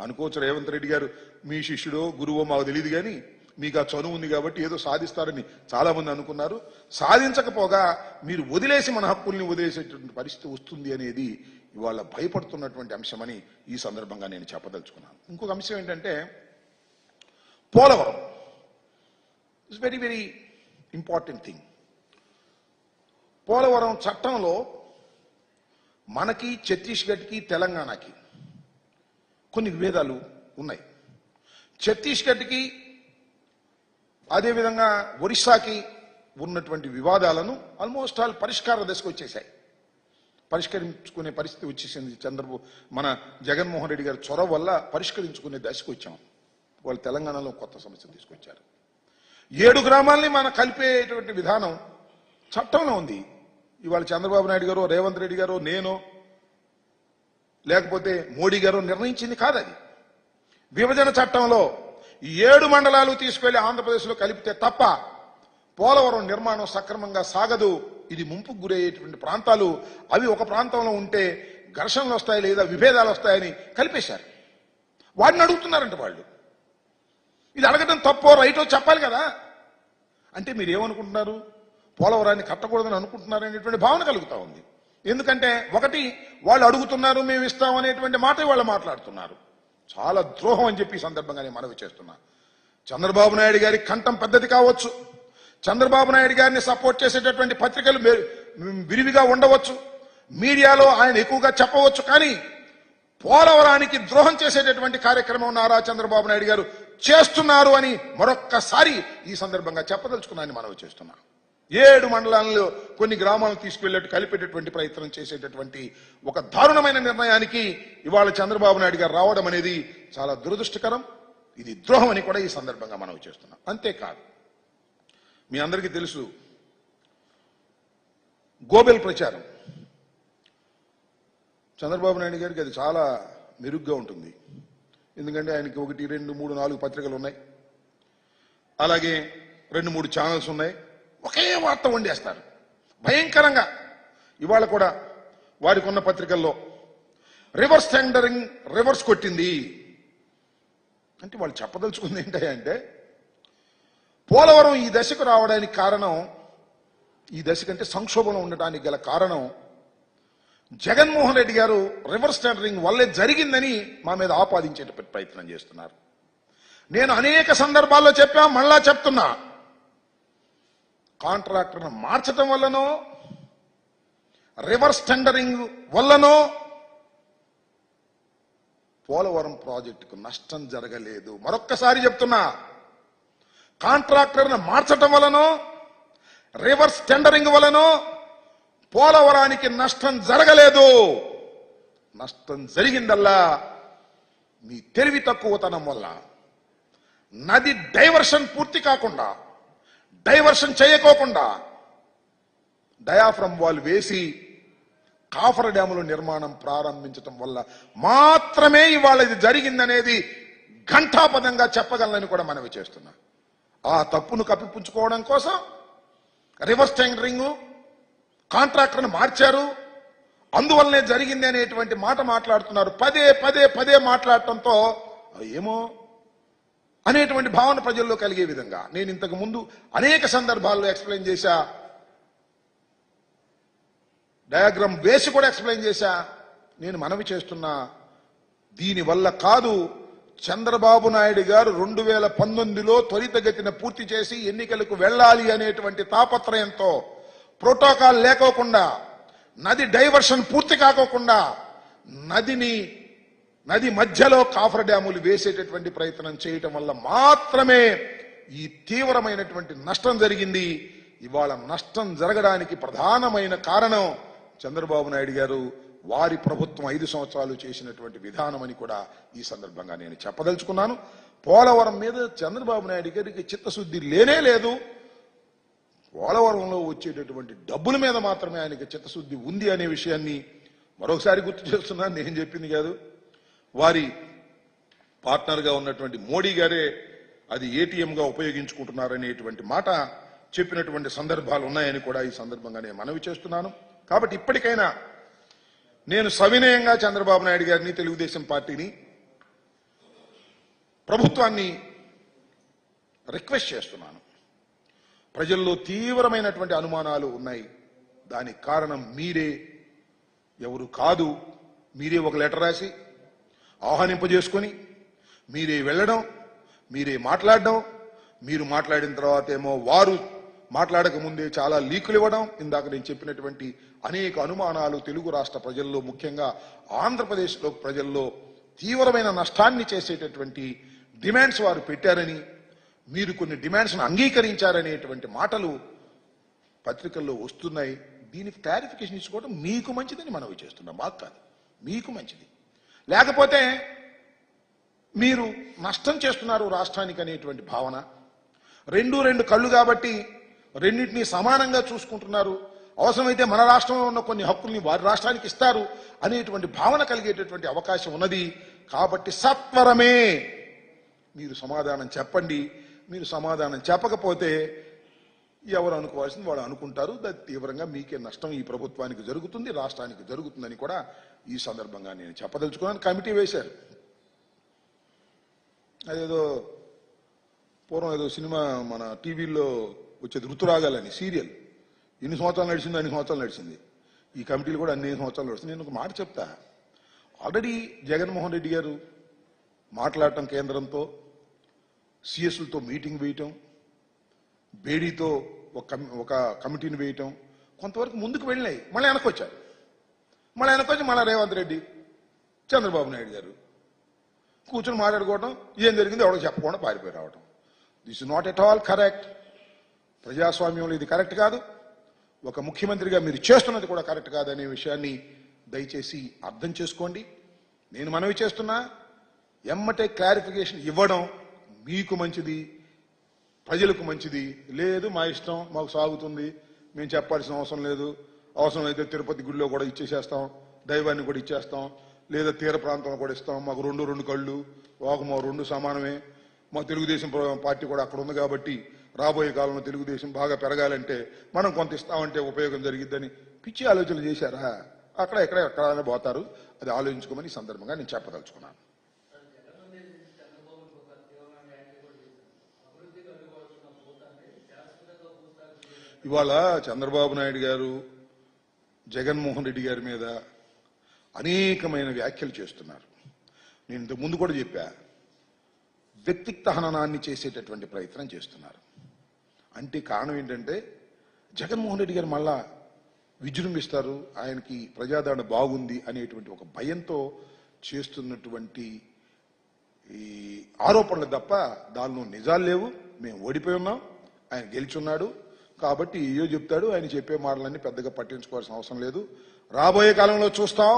Speaker 1: అనుకోవచ్చు. రేవంత్ రెడ్డి గారు మీ శిష్యుడో గురువో మాకు తెలియదు, కానీ మీకు ఆ చనువు ఉంది కాబట్టి ఏదో సాధిస్తారని చాలా మంది అనుకున్నారు. సాధించకపోగా మీరు వదిలేసి మన హక్కుల్ని వదిలేసేటువంటి పరిస్థితి వస్తుంది అనేది ఇవాళ భయపడుతున్నటువంటి అంశమని ఈ సందర్భంగా నేను చెప్పదలుచుకున్నాను. ఇంకొక అంశం ఏంటంటే Polavaram it's very very important thing. Polavaram చట్టంలో మనకి, ఛత్తీస్గఢ్కి, తెలంగాణకి కొన్ని విభేదాలు ఉన్నాయి. ఛత్తీస్గఢ్కి అదేవిధంగా ఒరిస్సాకి ఉన్నటువంటి వివాదాలను ఆల్మోస్ట్ ఆల్ పరిష్కార దశకు వచ్చేసాయి. పరిష్కరించుకునే పరిస్థితి వచ్చేసింది. మన జగన్మోహన్ రెడ్డి గారి చొరవ వల్ల పరిష్కరించుకునే దశకు వచ్చాం. వాళ్ళు తెలంగాణలో కొత్త సమస్య తీసుకొచ్చారు. 7 గ్రామాలని మనం కలిపేటువంటి విధానం చట్టంలో ఉంది. ఇవాళ చంద్రబాబు నాయుడు గారు, రేవంత్ రెడ్డి గారు, నేను లేకపోతే మోడీ గారు నిర్ణయించింది కాదు. అది విభజన చట్టంలో 7 మండలాలు తీసుకెళ్లి ఆంధ్రప్రదేశ్లో కలిపితే తప్ప పోలవరం నిర్మాణం సక్రమంగా సాగదు. ఇది ముంపుకు గురయ్యేటువంటి ప్రాంతాలు. అవి ఒక ప్రాంతంలో ఉంటే ఘర్షణలు వస్తాయి లేదా విభేదాలు వస్తాయని కలిపేశారు. వాడిని అడుగుతున్నారంట వాళ్ళు. ఇది అడగటం తప్పో రైటో చెప్పాలి కదా. అంటే మీరు ఏమనుకుంటున్నారు? పోలవరాన్ని కట్టకూడదని అనుకుంటున్నారు అనేటువంటి భావన కలుగుతా ఉంది. ఎందుకంటే ఒకటి, వాళ్ళు అడుగుతున్నారు, మేము ఇస్తాం అనేటువంటి మాట వాళ్ళు మాట్లాడుతున్నారు. చాలా ద్రోహం అని చెప్పి ఈ సందర్భంగా నేను మనవి చేస్తున్నా. చంద్రబాబు నాయుడు గారి కంఠం పెద్దది కావచ్చు, చంద్రబాబు నాయుడు గారిని సపోర్ట్ చేసేటటువంటి పత్రికలు విరివిగా ఉండవచ్చు, మీడియాలో ఆయన ఎక్కువగా చెప్పవచ్చు, కానీ పోలవరానికి ద్రోహం చేసేటటువంటి కార్యక్రమం నారా చంద్రబాబు నాయుడు గారు చేస్తున్నారు అని మరొక్కసారి ఈ సందర్భంగా చెప్పదలుచుకున్నాను, మనవి చేస్తున్నా. 7 మండలాల్లో కొన్ని గ్రామాలను తీసుకువెళ్ళట్టు కలిపేటటువంటి ప్రయత్నం చేసేటటువంటి ఒక దారుణమైన నిర్ణయానికి ఇవాళ చంద్రబాబు నాయుడు గారు రావడం అనేది చాలా దురదృష్టకరం. ఇది ద్రోహం అని కూడా ఈ సందర్భంగా మనవి చేస్తున్నాం. అంతేకాదు, మీ అందరికీ తెలుసు గోబెల్ ప్రచారం. చంద్రబాబు నాయుడు గారికి అది చాలా మెరుగ్గా ఉంటుంది. ఎందుకంటే ఆయనకి 1, 2, 3, 4 పత్రికలు ఉన్నాయి, అలాగే 2, 3 ఛానల్స్ ఉన్నాయి. ఒకే వార్త వండేస్తారు భయంకరంగా. ఇవాళ కూడా వారికి ఉన్న పత్రికల్లో రివర్స్ టెండరింగ్ రివర్స్ కొట్టింది అంటే వాళ్ళు చెప్పదలుచుకుంది ఏంటంటే పోలవరం ఈ దశకు రావడానికి కారణం, ఈ దశ కంటే సంక్షోభంలో ఉండడానికి గల కారణం జగన్మోహన్ రెడ్డి గారు రివర్స్ టెండరింగ్ వల్లే జరిగిందని మా మీద ఆపాదించేటటువంటి ప్రయత్నం చేస్తున్నారు. నేను అనేక సందర్భాల్లో చెప్పా, మళ్ళా చెప్తున్నా, కాంట్రాక్టర్ను మార్చడం వల్లనో రివర్స్ టెండరింగ్ వల్లనో పోలవరం ప్రాజెక్టుకు నష్టం జరగలేదు. మరొక్కసారి చెప్తున్నా, కాంట్రాక్టర్ను మార్చడం వల్లనో రివర్స్ టెండరింగ్ వల్లనో పోలవరానికి నష్టం జరగలేదు. నష్టం జరిగిందల్లా మీ తెలివి తక్కువతనం వల్ల. నది డైవర్షన్ పూర్తి కాకుండా, డైవర్షన్ చేయకోకుండా డయాఫ్రమ్ వాల్ వేసి కాఫర్ డ్యాముల నిర్మాణం ప్రారంభించడం వల్ల మాత్రమే ఇవాళ ఇది జరిగిందనేది ఘంటాపదంగా చెప్పగలనని కూడా మనవి చేస్తున్నా. ఆ తప్పును కప్పిపుచ్చుకోవడం కోసం రివర్స్ టెండరింగ్, కాంట్రాక్టర్ను మార్చారు, అందువల్లనే జరిగింది అనేటువంటి మాట మాట్లాడుతున్నారు. పదే పదే పదే మాట్లాడటంతో ఏమో అనేటువంటి భావన ప్రజల్లో కలిగే విధంగా నేను ఇంతకు ముందు అనేక సందర్భాల్లో ఎక్స్ప్లెయిన్ చేశా, డయాగ్రామ్ వేసి కూడా ఎక్స్ప్లెయిన్ చేశా. నేను మనవి చేస్తున్నా, దీనివల్ల కాదు, చంద్రబాబు నాయుడు గారు 2019లో త్వరితగతిన పూర్తి చేసి ఎన్నికలకు వెళ్ళాలి అనేటువంటి తాపత్రయంతో ప్రోటోకాల్ లేకోకుండా, నది డైవర్షన్ పూర్తి కాకోకుండా నది మధ్యలో కాఫర్ డ్యాములు వేసేటటువంటి ప్రయత్నం చేయటం వల్ల మాత్రమే ఈ తీవ్రమైనటువంటి నష్టం జరిగింది. ఇవాళ నష్టం జరగడానికి ప్రధానమైన కారణం చంద్రబాబు నాయుడు గారు వారి ప్రభుత్వం 5 సంవత్సరాలు చేసినటువంటి విధానం అని కూడా ఈ సందర్భంగా నేను చెప్పదలుచుకున్నాను. పోలవరం మీద చంద్రబాబు నాయుడు గారికి చిత్తశుద్ధి లేనే లేదు. పోలవరంలో వచ్చేటటువంటి డబ్బుల మీద మాత్రమే ఆయనకి చిత్తశుద్ధి ఉంది అనే విషయాన్ని మరొకసారి గుర్తు చేస్తున్నాను. నేను చెప్పింది కాదు, వారి పార్ట్నర్గా ఉన్నటువంటి మోడీ గారే అది ఏటీఎంగా ఉపయోగించుకుంటున్నారనేటువంటి మాట చెప్పినటువంటి సందర్భాలు ఉన్నాయని కూడా ఈ సందర్భంగా నేను మనవి చేస్తున్నాను. కాబట్టి ఇప్పటికైనా నేను సవినయంగా చంద్రబాబు నాయుడు గారిని, తెలుగుదేశం పార్టీని, ప్రభుత్వాన్ని రిక్వెస్ట్ చేస్తున్నాను. ప్రజల్లో తీవ్రమైనటువంటి అనుమానాలు ఉన్నాయి. దానికి కారణం మీరే, ఎవరు కాదు. మీరే ఒక లెటర్ రాసి ఆహ్వానింపజేసుకొని మీరే వెళ్ళడం, మీరే మాట్లాడడం, మీరు మాట్లాడిన తర్వాత ఏమో వారు మాట్లాడక ముందే చాలా లీకులు ఇవ్వడం, ఇందాక నేను చెప్పినటువంటి అనేక అనుమానాలు తెలుగు రాష్ట్ర ప్రజల్లో, ముఖ్యంగా ఆంధ్రప్రదేశ్లో ప్రజల్లో తీవ్రమైన నష్టాన్ని చేసేటటువంటి డిమాండ్స్ వారు పెట్టారని, మీరు కొన్ని డిమాండ్స్ను అంగీకరించారనేటువంటి మాటలు పత్రికల్లో వస్తున్నాయి. దీనికి క్లారిఫికేషన్ ఇచ్చుకోవడం మీకు మంచిదని మనవి చేస్తున్నాం. మాకు కాదు, మీకు మంచిది. లేకపోతే మీరు నష్టం చేస్తున్నారు రాష్ట్రానికి అనేటువంటి భావన, రెండు కళ్ళు కాబట్టి రెండింటినీ సమానంగా చూసుకుంటున్నారు, అవసరమైతే మన రాష్ట్రంలో ఉన్న కొన్ని హక్కుల్ని వారి రాష్ట్రానికి ఇస్తారు అనేటువంటి భావన కలిగేటటువంటి అవకాశం ఉన్నది. కాబట్టి సత్వరమే మీరు సమాధానం చెప్పండి. మీరు సమాధానం చెప్పకపోతే ఎవరు అనుకోవాల్సింది వాడు అనుకుంటారు. తీవ్రంగా మీకే నష్టం ఈ ప్రభుత్వానికి జరుగుతుంది, రాష్ట్రానికి జరుగుతుందని కూడా ఈ సందర్భంగా నేను చెప్పదలుచుకున్నాను. కమిటీ వేశారు. అదేదో పూర్వం ఏదో సినిమా మన టీవీలో వచ్చేది ఋతురాగాలని సీరియల్, ఎన్ని సంవత్సరాలు నడిచిందో అన్ని సంవత్సరాలు నడిచింది. ఈ కమిటీలు కూడా అన్ని సంవత్సరాలు నడుస్తుంది. నేను ఒక మాట చెప్తా. ఆల్రెడీ జగన్మోహన్ రెడ్డి గారు మాట్లాడటం, కేంద్రంతో సిఎస్లతో మీటింగ్ వేయటం, బేడీతో ఒక కమిటీని వేయటం, కొంతవరకు ముందుకు వెళ్ళినాయి. మళ్ళీ వెనకొచ్చారు. మళ్ళీ రేవంత్ రెడ్డి, చంద్రబాబు నాయుడు గారు కూర్చొని మాట్లాడుకోవడం, ఏం జరిగిందో ఎవరికి చెప్పకుండా పారిపోయి రావడం. This is not at all correct. ప్రజాస్వామ్యంలో ఇది కరెక్ట్ కాదు. ఒక ముఖ్యమంత్రిగా మీరు చేస్తున్నది కూడా కరెక్ట్ కాదు అనే విషయాన్ని దయచేసి అర్థం చేసుకోండి. నేను మనవి చేస్తున్నా, ఎమ్మటే క్లారిఫికేషన్ ఇవ్వడం మీకు మంచిది, ప్రజలకు మంచిది. లేదు మా ఇష్టం, మాకు సాగుతుంది, మేము చెప్పాల్సిన అవసరం లేదు, అవసరమైతే తిరుపతి గుడిలో కూడా ఇచ్చేసేస్తాం, దైవాన్ని కూడా ఇచ్చేస్తాం, లేదా తీర ప్రాంతంలో కూడా ఇస్తాం, మాకు రెండు కళ్ళు, మా రెండు సమానమే, మా తెలుగుదేశం పార్టీ కూడా అక్కడ ఉంది కాబట్టి రాబోయే కాలంలో తెలుగుదేశం బాగా పెరగాలంటే మనం కొంత ఇస్తామంటే ఉపయోగం జరిగిద్దని పిచ్చి ఆలోచనలు చేశారా? ఎక్కడనే పోతారు. అది ఆలోచించుకోమని ఈ సందర్భంగా నేను చెప్పదలుచుకున్నాను. ఇవాళ చంద్రబాబు నాయుడు గారు జగన్మోహన్ రెడ్డి గారి మీద అనేకమైన వ్యాఖ్యలు చేస్తున్నారు. నేను ఇంతకు ముందు కూడా చెప్పా, వ్యక్తిగత హననాన్ని చేసేటటువంటి ప్రయత్నం చేస్తున్నారు. అంటే కారణం ఏంటంటే జగన్మోహన్ రెడ్డి గారు మళ్ళా విజృంభిస్తారు, ఆయనకి ప్రజాదరణ బాగుంది అనేటువంటి ఒక భయంతో చేస్తున్నటువంటి ఈ ఆరోపణలు తప్ప దానిలో నిజాలు లేవు. మేము ఓడిపోయి ఉన్నాం, ఆయన గెలిచున్నాడు కాబట్టి ఏయో చెప్తాడు. ఆయన చెప్పే మాటలన్నీ పెద్దగా పట్టించుకోవాల్సిన అవసరం లేదు. రాబోయే కాలంలో చూస్తాం.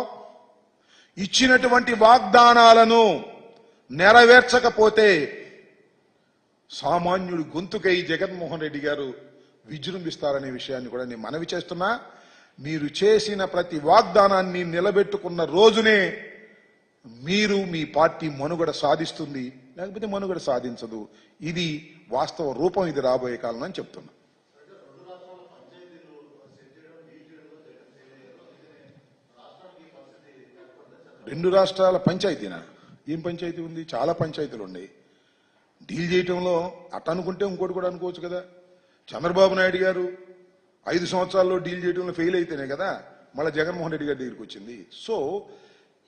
Speaker 1: ఇచ్చినటువంటి వాగ్దానాలను నెరవేర్చకపోతే సామాన్యుడు గొంతుకై జగన్మోహన్ రెడ్డి గారు విజృంభిస్తారనే విషయాన్ని కూడా నేను మనవి చేస్తున్నా. మీరు చేసిన ప్రతి వాగ్దానాన్ని నిలబెట్టుకున్న రోజునే మీరు మీ పార్టీ మనుగడ సాధిస్తుంది, లేకపోతే మనుగడ సాధించదు. ఇది వాస్తవ రూపం, ఇది రాబోయే కాలం అని చెప్తున్నా. రెండు రాష్ట్రాల పంచాయతీనా? ఏం పంచాయతీ ఉంది? చాలా పంచాయతీలు ఉన్నాయి. డీల్ చేయటంలో అట్ట అనుకుంటే ఇంకోటి కూడా అనుకోవచ్చు కదా. చంద్రబాబు నాయుడు గారు 5 సంవత్సరాల్లో డీల్ చేయడంలో ఫెయిల్ అయితేనే కదా మళ్ళీ జగన్మోహన్ రెడ్డి గారి దగ్గరికి వచ్చింది. సో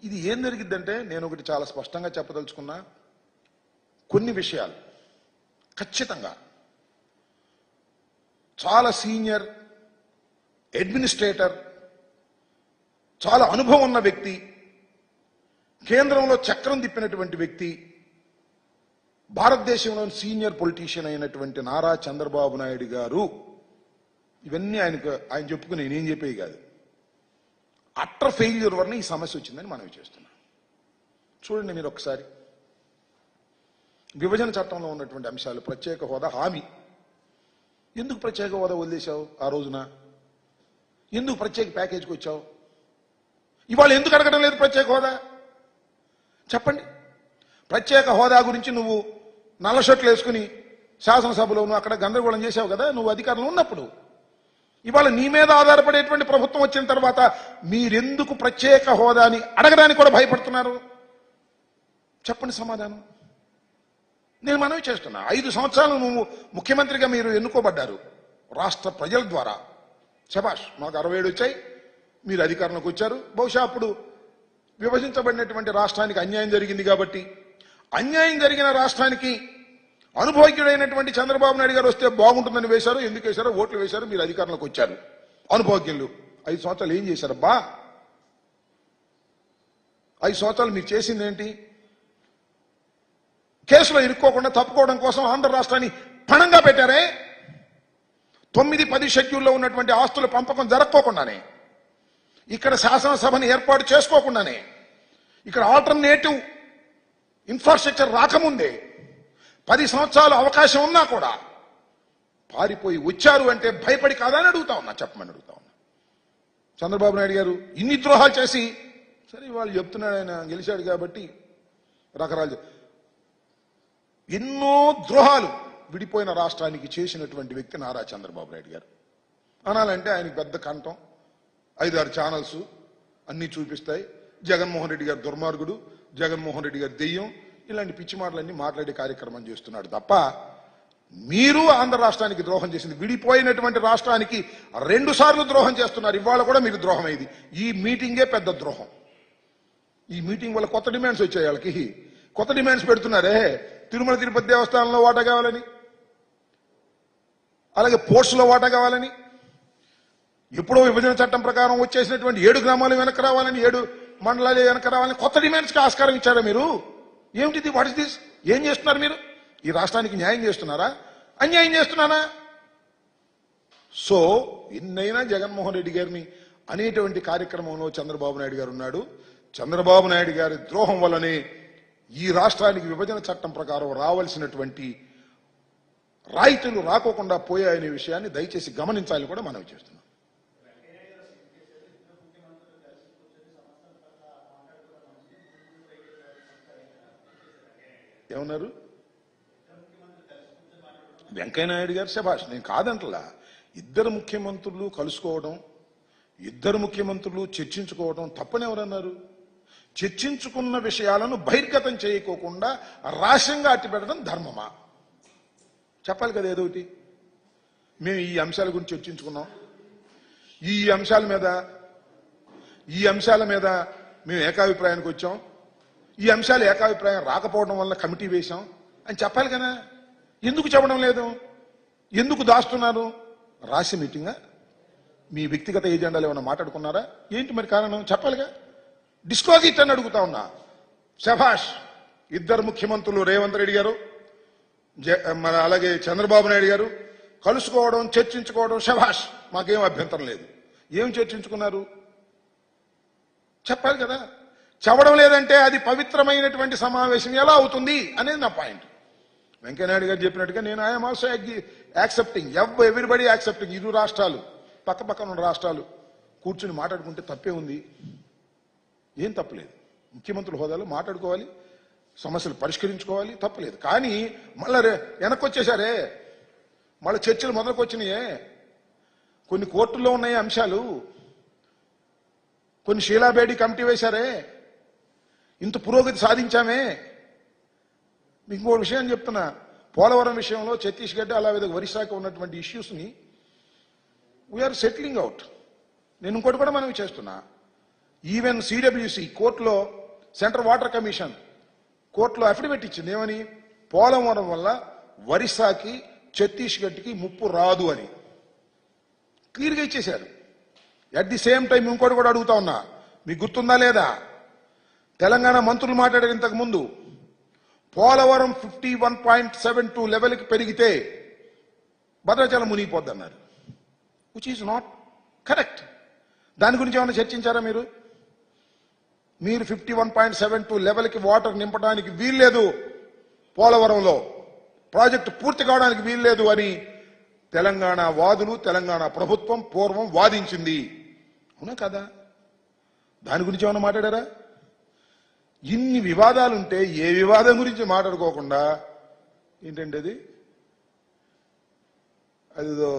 Speaker 1: ఇది ఏం జరిగిద్దంటే, నేను ఒకటి చాలా స్పష్టంగా చెప్పదలుచుకున్నా, కొన్ని విషయాలు ఖచ్చితంగా చాలా సీనియర్ అడ్మినిస్ట్రేటర్, చాలా అనుభవం ఉన్న వ్యక్తి, కేంద్రంలో చక్రం తిప్పినటువంటి వ్యక్తి, భారతదేశంలోని సీనియర్ పొలిటీషియన్ అయినటువంటి నారా చంద్రబాబు నాయుడు గారు, ఇవన్నీ ఆయన చెప్పుకుని నేనేం చెప్పేవి కాదు, అట్టర్ ఫెయిల్యూర్ వలన ఈ సమస్య వచ్చిందని మనవి చేస్తున్నాం. చూడండి మీరు ఒకసారి విభజన చట్టంలో ఉన్నటువంటి అంశాలు, ప్రత్యేక హోదా హామీ. ఎందుకు ప్రత్యేక హోదా వదిలేశావు ఆ రోజున? ఎందుకు ప్రత్యేక ప్యాకేజీకి వచ్చావు? ఇవాళ ఎందుకు అడగడం లేదు ప్రత్యేక హోదా? చెప్పండి. ప్రత్యేక హోదా గురించి నువ్వు నల్ల షర్ట్లు వేసుకుని శాసనసభలో నువ్వు అక్కడ గందరగోళం చేశావు కదా నువ్వు అధికారంలో ఉన్నప్పుడు. ఇవాళ నీ మీద ఆధారపడేటువంటి ప్రభుత్వం వచ్చిన తర్వాత మీరెందుకు ప్రత్యేక హోదాని అడగడానికి కూడా భయపడుతున్నారు? చెప్పండి సమాధానం. నేను మనవి చేస్తున్నా, 5 సంవత్సరాలు నువ్వు ముఖ్యమంత్రిగా మీరు ఎన్నుకోబడ్డారు రాష్ట్ర ప్రజల ద్వారా. శభాష్, మాకు 67 వచ్చాయి, మీరు అధికారంలోకి వచ్చారు. బహుశా అప్పుడు విభజించబడినటువంటి రాష్ట్రానికి అన్యాయం జరిగింది కాబట్టి, అన్యాయం జరిగిన రాష్ట్రానికి అనుభవజ్ఞుడైనటువంటి చంద్రబాబు నాయుడు గారు వస్తే బాగుంటుందని వేశారు. ఎందుకు వేశారో ఓట్లు వేశారు, మీరు అధికారంలోకి వచ్చారు. అనుభవజ్ఞులు 5 సంవత్సరాలు ఏం చేశారబ్బా? 5 సంవత్సరాలు మీరు చేసింది ఏంటి? కేసులో ఇరుక్కోకుండా తప్పుకోవడం కోసం ఆంధ్ర రాష్ట్రాన్ని పణంగా పెట్టారే. 9-10 షెడ్యూల్లో ఉన్నటువంటి ఆస్తుల పంపకం జరక్కోకుండానే, ఇక్కడ శాసనసభను ఏర్పాటు చేసుకోకుండానే, ఇక్కడ ఆల్టర్నేటివ్ ఇన్ఫ్రాస్ట్రక్చర్ రాకముందే 10 సంవత్సరాలు అవకాశం ఉన్నా కూడా పారిపోయి వచ్చారు అంటే భయపడి కాదా అని అడుగుతా ఉన్నా, చెప్పమని అడుగుతా ఉన్నా. చంద్రబాబు నాయుడు గారు ఇన్ని ద్రోహాలు చేసి, సరే వాళ్ళు చెప్తున్నాడు ఆయన గెలిచాడు కాబట్టి రకరాలు, ఎన్నో ద్రోహాలు విడిపోయిన రాష్ట్రానికి చేసినటువంటి వ్యక్తి నారా చంద్రబాబు నాయుడు గారు. అనాలంటే ఆయనకి పెద్ద కంఠం, 5-6 ఛానల్స్ అన్నీ చూపిస్తాయి. జగన్మోహన్ రెడ్డి గారు దుర్మార్గుడు, జగన్మోహన్ రెడ్డి గారు దెయ్యం, ఇలాంటి పిచ్చి మాటలన్నీ మాట్లాడే కార్యక్రమం చేస్తున్నాడు తప్ప, మీరు ఆంధ్ర రాష్ట్రానికి ద్రోహం చేసింది, విడిపోయినటువంటి రాష్ట్రానికి 2 సార్లు ద్రోహం చేస్తున్నారు. ఇవాళ కూడా మీకు ద్రోహం అయింది. ఈ మీటింగే పెద్ద ద్రోహం. ఈ మీటింగ్ వల్ల కొత్త డిమాండ్స్ వచ్చాయి. వాళ్ళకి కొత్త డిమాండ్స్ పెడుతున్నారే, తిరుమల తిరుపతి దేవస్థానంలో వాటా కావాలని, అలాగే పోర్ట్స్లో వాటా కావాలని, ఎప్పుడో విభజన చట్టం ప్రకారం వచ్చేసినటువంటి 7 గ్రామాలు వెనక్కి రావాలని, 7 మండలాలు వెనక్కి రావాలని కొత్త డిమాండ్స్కి ఆస్కారం ఇచ్చారా మీరు? ఏమిటిది? What is this? ఏం చేస్తున్నారు మీరు? ఈ రాష్ట్రానికి న్యాయం చేస్తున్నారా, అన్యాయం చేస్తున్నారా? సో ఎన్నైనా జగన్మోహన్ రెడ్డి గారిని అనేటువంటి కార్యక్రమంలో చంద్రబాబు నాయుడు గారు ఉన్నాడు. చంద్రబాబు నాయుడు గారి ద్రోహం వల్లనే ఈ రాష్ట్రానికి విభజన చట్టం ప్రకారం రావాల్సినటువంటి రాయితీలు రాకోకుండా పోయాయనే విషయాన్ని దయచేసి గమనించాలని కూడా మనం చేస్తున్నాం. ఏమన్నారు? వెంకయ్యనాయుడు గారు శభాష్, నేను కాదంటలా. 2 ముఖ్యమంత్రులు కలుసుకోవడం, 2 ముఖ్యమంత్రులు చర్చించుకోవడం తప్పని ఎవరన్నారు? చర్చించుకున్న విషయాలను బహిర్గతం చేయకోకుండా రహస్యంగా అట్టిపెట్టడం ధర్మమా? చెప్పాలి కదా ఏదో ఒకటి. మేము ఈ అంశాల గురించి చర్చించుకున్నాం, ఈ అంశాల మీద మేము ఏకాభిప్రాయానికి వచ్చాం, ఈ అంశాలు ఏకాభిప్రాయం రాకపోవడం వల్ల కమిటీ వేశాం అని చెప్పాలి కదా. ఎందుకు చెప్పడం లేదు? ఎందుకు దాస్తున్నారు? రాసి మీటింగా? మీ వ్యక్తిగత ఏజెండాలు ఏమైనా మాట్లాడుకున్నారా ఏంటి? మరి కారణం చెప్పాలిగా. డిస్క్లోజ్ ఇట్ అని అడుగుతా ఉన్నా. శభాష్, 2 ముఖ్యమంత్రులు రేవంత్ రెడ్డి గారు మన అలాగే చంద్రబాబు నాయుడు గారు కలుసుకోవడం, చర్చించుకోవడం శభాష్, మాకేం అభ్యంతరం లేదు. ఏం చర్చించుకున్నారు చెప్పాలి కదా. చెప్పడం లేదంటే అది పవిత్రమైనటువంటి సమావేశం ఎలా అవుతుంది అనేది నా పాయింట్. వెంకయ్యనాయుడు గారు చెప్పినట్టుగా నేను I'm also accepting, everybody accepting. 2 రాష్ట్రాలు పక్కపక్కన ఉన్న రాష్ట్రాలు కూర్చుని మాట్లాడుకుంటే తప్పే ఉంది? ఏం తప్పలేదు. ముఖ్యమంత్రుల హోదాలో మాట్లాడుకోవాలి, సమస్యలు పరిష్కరించుకోవాలి, తప్పలేదు. కానీ మళ్ళీ వెనక్కి వచ్చేసారే, మళ్ళీ చర్చలు మొదలుకొచ్చినాయే. కొన్ని కోర్టుల్లో ఉన్నాయి అంశాలు, కొన్ని షీలాబేడి కమిటీ వేశారే, ఇంత పురోగతి సాధించామే. మీకు ఇంకో విషయం చెప్తున్నా, పోలవరం విషయంలో ఛత్తీస్గఢ్ అలాగే ఒరిస్సాకి ఉన్నటువంటి ఇష్యూస్ని వీఆర్ సెటిలింగ్ అవుట్. నేను ఇంకోటి కూడా మనవి చేస్తున్నా, ఈవెన్ సిడబ్ల్యూసి కోర్టులో, సెంట్రల్ వాటర్ కమిషన్ కోర్టులో అఫిడవిట్ ఇచ్చింది. ఏమని? పోలవరం వల్ల ఒరిస్సాకి ఛత్తీస్గఢ్కి ముప్పు రాదు అని క్లియర్గా ఇచ్చేశారు. అట్ ది సేమ్ టైం ఇంకోటి కూడా అడుగుతా ఉన్నా, మీకు గుర్తుందా లేదా? తెలంగాణ మంత్రులు మాట్లాడారు ఇంతకు ముందు, పోలవరం 51.72 లెవెల్కి పెరిగితే భద్రాచలం మునిగిపోద్ది అన్నారు, విచ్ ఈజ్ నాట్ కరెక్ట్. దాని గురించి ఏమైనా చర్చించారా మీరు? మీరు 51.72 లెవెల్కి వాటర్ నింపడానికి వీల్లేదు, పోలవరంలో ప్రాజెక్టు పూర్తి కావడానికి వీల్లేదు అని తెలంగాణ వాదులు, తెలంగాణ ప్రభుత్వం పూర్వం వాదించింది. అవునా కదా? దాని గురించి ఏమైనా మాట్లాడారా? ఇన్ని వివాదాలుంటే ఏ వివాదం గురించి మాట్లాడుకోకుండా ఏంటంటే అదిదో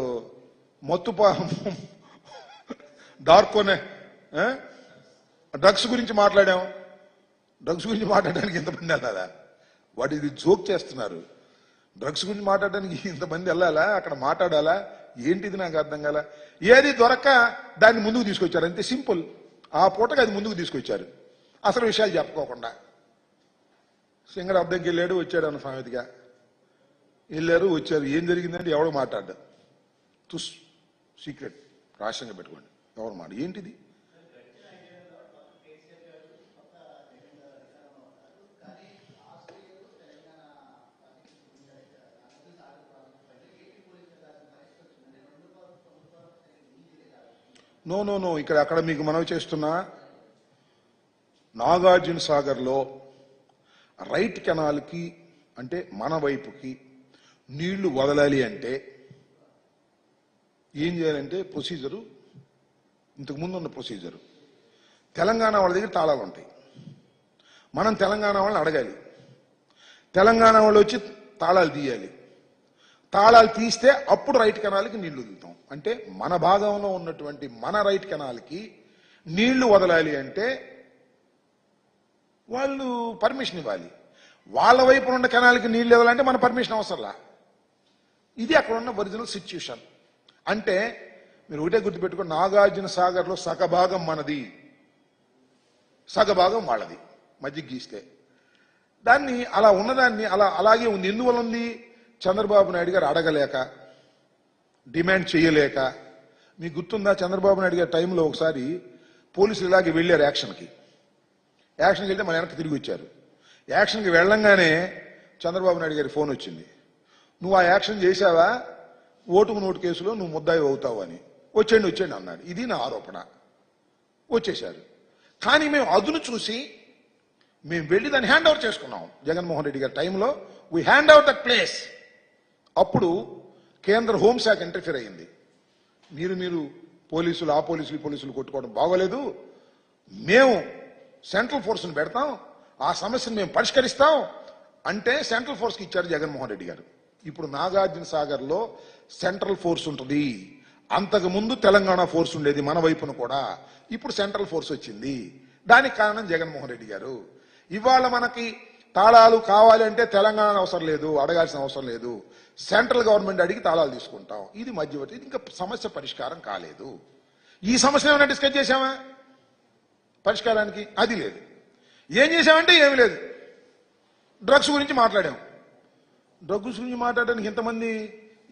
Speaker 1: మత్తుపా డార్కోనే డ్రగ్స్ గురించి మాట్లాడాం. డ్రగ్స్ గురించి మాట్లాడడానికి ఇంతమంది వెళ్ళాలా? వాటి ఇది జోక్ చేస్తున్నారు. డ్రగ్స్ గురించి మాట్లాడడానికి ఇంతమంది వెళ్ళాలా? అక్కడ మాట్లాడాలా? ఏంటిది నాకు అర్థం కాల. ఏది దొరక్క దాన్ని ముందుకు తీసుకొచ్చారు, అంతే సింపుల్. ఆ పూటకి అది ముందుకు తీసుకొచ్చారు, అసలు విషయాలు చెప్పుకోకుండా. సింగర్ అద్దెకి వెళ్ళాడు, వచ్చాడు అన్న సామెతగా వెళ్ళారు, వచ్చారు. ఏం జరిగిందంటే ఎవడో మాట్లాడ్డా, తుస్ సీక్రెట్ రహస్యంగా పెట్టుకోండి, ఎవరు మాట ఏంటిది? నో నో నో ఇక్కడ అక్కడ మీకు మనవి చేస్తున్నా, నాగార్జున సాగర్లో రైట్ కెనాల్కి అంటే మన వైపుకి నీళ్లు వదలాలి అంటే ఏం చేయాలంటే ప్రొసీజరు, ఇంతకుముందు ఉన్న ప్రొసీజరు. తెలంగాణ వాళ్ళ దగ్గర తాళాలు ఉంటాయి, మనం తెలంగాణ వాళ్ళని అడగాలి, తెలంగాణ వాళ్ళు వచ్చి తాళాలు తీయాలి. తాళాలు తీస్తే అప్పుడు రైట్ కెనాల్కి నీళ్లు వదులుతాం. అంటే మన భాగంలో ఉన్నటువంటి మన రైట్ కెనాల్కి నీళ్లు వదలాలి అంటే వాళ్ళు పర్మిషన్ ఇవ్వాలి. వాళ్ళ వైపు ఉన్న కెనాల్కి నీళ్లు ఇవ్వాలంటే మన పర్మిషన్ అవసరంలా. ఇది అక్కడ ఉన్న ఒరిజినల్ సిచ్యుయేషన్. అంటే మీరు ఒకటే గుర్తుపెట్టుకుని, నాగార్జున సాగర్లో సగభాగం మనది, సగభాగం వాళ్ళది, మధ్య గీస్తే. దాన్ని అలా ఉన్నదాన్ని అలాగే ఉంది. ఎందువల్ల ఉంది? చంద్రబాబు నాయుడు గారు అడగలేక, డిమాండ్ చేయలేక. మీకు గుర్తుందా, చంద్రబాబు నాయుడు గారి టైంలో ఒకసారి పోలీసులు ఇలాగే వెళ్ళారు యాక్షన్కి వెళ్తే మన వెనక్కి తిరిగి వచ్చారు. యాక్షన్కి వెళ్ళంగానే చంద్రబాబు నాయుడు గారి ఫోన్ వచ్చింది, నువ్వు ఆ యాక్షన్ చేశావా, ఓటుకు నోటు కేసులో నువ్వు ముద్దాయి అవుతావు అని. వచ్చేయండి అన్నాడు. ఇది నా ఆరోపణ. వచ్చేశారు. కానీ మేము అదును చూసి మేము వెళ్ళి దాన్ని హ్యాండ్ ఓవర్ చేసుకున్నాం. జగన్మోహన్ రెడ్డి గారి టైంలో we hand over that place. అప్పుడు కేంద్ర హోంశాఖ ఇంటర్ఫియర్ అయ్యింది. మీరు పోలీసులు ఆ పోలీసులు కొట్టుకోవడం బాగోలేదు, మేము సెంట్రల్ ఫోర్స్ని పెడతాం, ఆ సమస్యను మేము పరిష్కరిస్తాం అంటే సెంట్రల్ ఫోర్స్కి ఇచ్చారు జగన్మోహన్ రెడ్డి గారు. ఇప్పుడు నాగార్జున సాగర్లో సెంట్రల్ ఫోర్స్ ఉంటుంది. అంతకు ముందు తెలంగాణ ఫోర్స్ ఉండేది మన వైపున కూడా, ఇప్పుడు సెంట్రల్ ఫోర్స్ వచ్చింది. దానికి కారణం జగన్మోహన్ రెడ్డి గారు. ఇవాళ మనకి తాళాలు కావాలి అంటే తెలంగాణ అవసరం లేదు, అడగాల్సిన అవసరం లేదు, సెంట్రల్ గవర్నమెంట్ అడిగి తాళాలు తీసుకుంటాం. ఇది మధ్యవర్తి. ఇంకా సమస్య పరిష్కారం కాలేదు. ఈ సమస్య ఏమైనా డిస్కస్ చేశామా పరిష్కారానికి? అది లేదు. ఏం చేశామంటే ఏమి లేదు. డ్రగ్స్ గురించి మాట్లాడాం. డ్రగ్స్ గురించి మాట్లాడడానికి ఇంతమంది